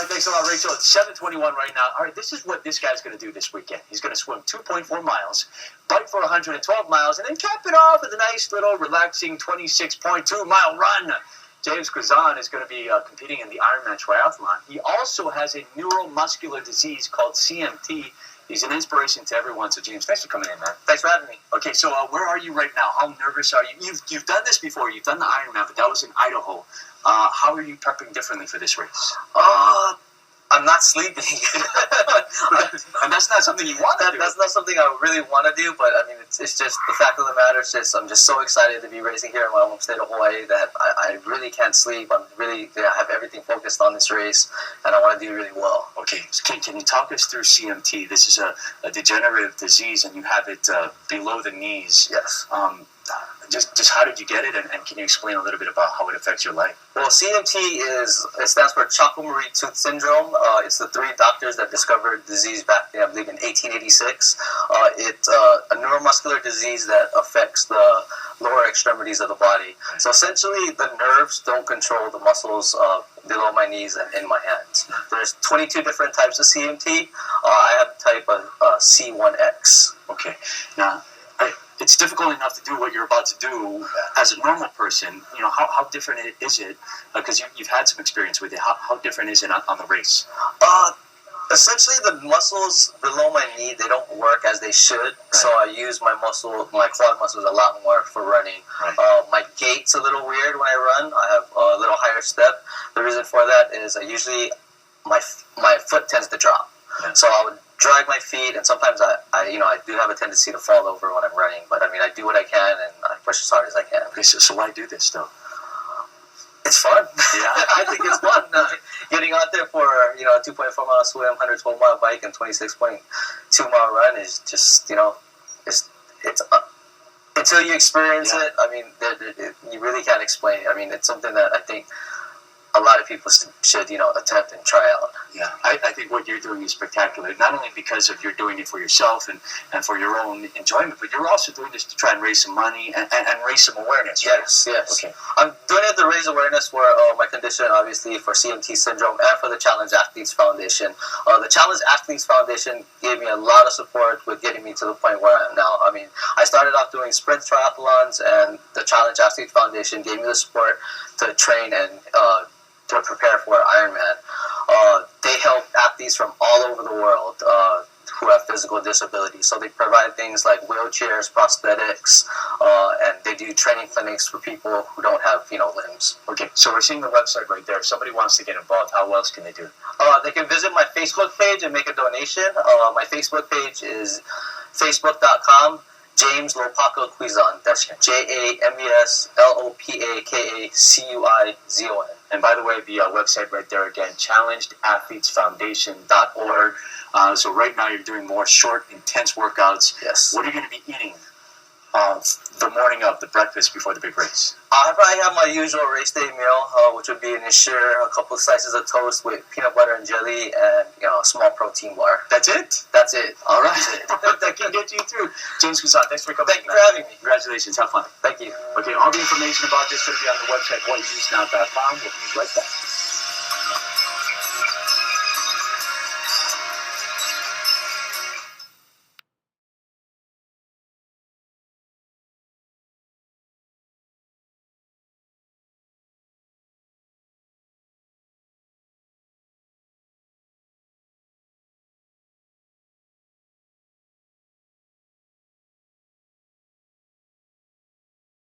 right, thanks a lot, Rachel. It's 7:21 right now. All right, this is what this guy's going to do this weekend. He's going to swim 2.4 miles, bike for 112 miles, and then cap it off with a nice little relaxing 26.2-mile run. James Cuizon is going to be competing in the Ironman triathlon. He also has a neuromuscular disease called CMT. He's an inspiration to everyone. So, James, thanks for coming in, man. Thanks for having me. Okay, so where are you right now? How nervous are you? You've done this before. You've done the Ironman, but that was in Idaho. How are you prepping differently for this race? I'm not sleeping. And that's not something you want to do. That's not something I really want to do, but I mean, it's just the fact of the matter is just I'm just so excited to be racing here in my home state of Hawaii that I really can't sleep. I have everything focused on this race, and I want to do really well. Okay, can you talk us through CMT? This is a degenerative disease, and you have it below the knees. Yes. Just how did you get it, and can you explain a little bit about how it affects your life? Well, CMT stands for Charcot Marie Tooth syndrome. It's the three doctors that discovered the disease back, I believe, in 1886. It's a neuromuscular disease that affects the lower extremities of the body. So essentially, the nerves don't control the muscles below my knees and in my hands. There's 22 different types of CMT. I have type of C1X. Okay. Now, it's difficult enough to do what you're about to do as a normal person. You know, how different is it? Because you've had some experience with it. How different is it on the race? Essentially, the muscles below my knee, they don't work as they should. Right. So I use my quad muscles a lot more for running. Right. My gait's a little weird when I run. I have a little higher step. The reason for that is usually my foot tends to drop. Yeah. So I would drag my feet, and sometimes I do have a tendency to fall over when I'm running. But I mean, I do what I can, and I push as hard as I can. Okay, so why do this though? It's fun. Yeah, I think it's fun. Getting out there for a 2.4 mile swim, 112 mile bike, and 26.2 mile run is just it's until you experience it. I mean, you really can't explain it. I mean, it's something that I think a lot of people should attempt and try out. Yeah, I think what you're doing is spectacular. Not only because of you're doing it for yourself and for your own enjoyment, but you're also doing this to try and raise some money and raise some awareness. Right? Yes. Okay. I'm doing it to raise awareness for my condition, obviously, for CMT syndrome, and for the Challenge Athletes Foundation. The Challenge Athletes Foundation gave me a lot of support with getting me to the point where I am now. I mean, I started off doing sprint triathlons, and the Challenge Athletes Foundation gave me the support to train and to prepare for Ironman. They help athletes from all over the world who have physical disabilities. So they provide things like wheelchairs, prosthetics, and they do training clinics for people who don't have limbs. Okay, so we're seeing the website right there. If somebody wants to get involved, how else can they do? They can visit my Facebook page and make a donation. My Facebook page is facebook.com James Lopaka Cuizon. That's JamesLopakaCuizon. And by the way, the website right there again, challengedathletesfoundation.org. So right now you're doing more short, intense workouts. Yes. What are you going to be eating the morning of the breakfast before the big race? I probably have my usual race day meal, which would be an ensure, a couple of slices of toast with peanut butter and jelly, and a small protein bar. That's it? That's it. All right. That can get you through. James Cuizon, thanks for coming. Thank you for having me. Congratulations. Have fun. Thank you. Okay, all the information about this is going to be on the website, whatyousnow.com. We'll be right back.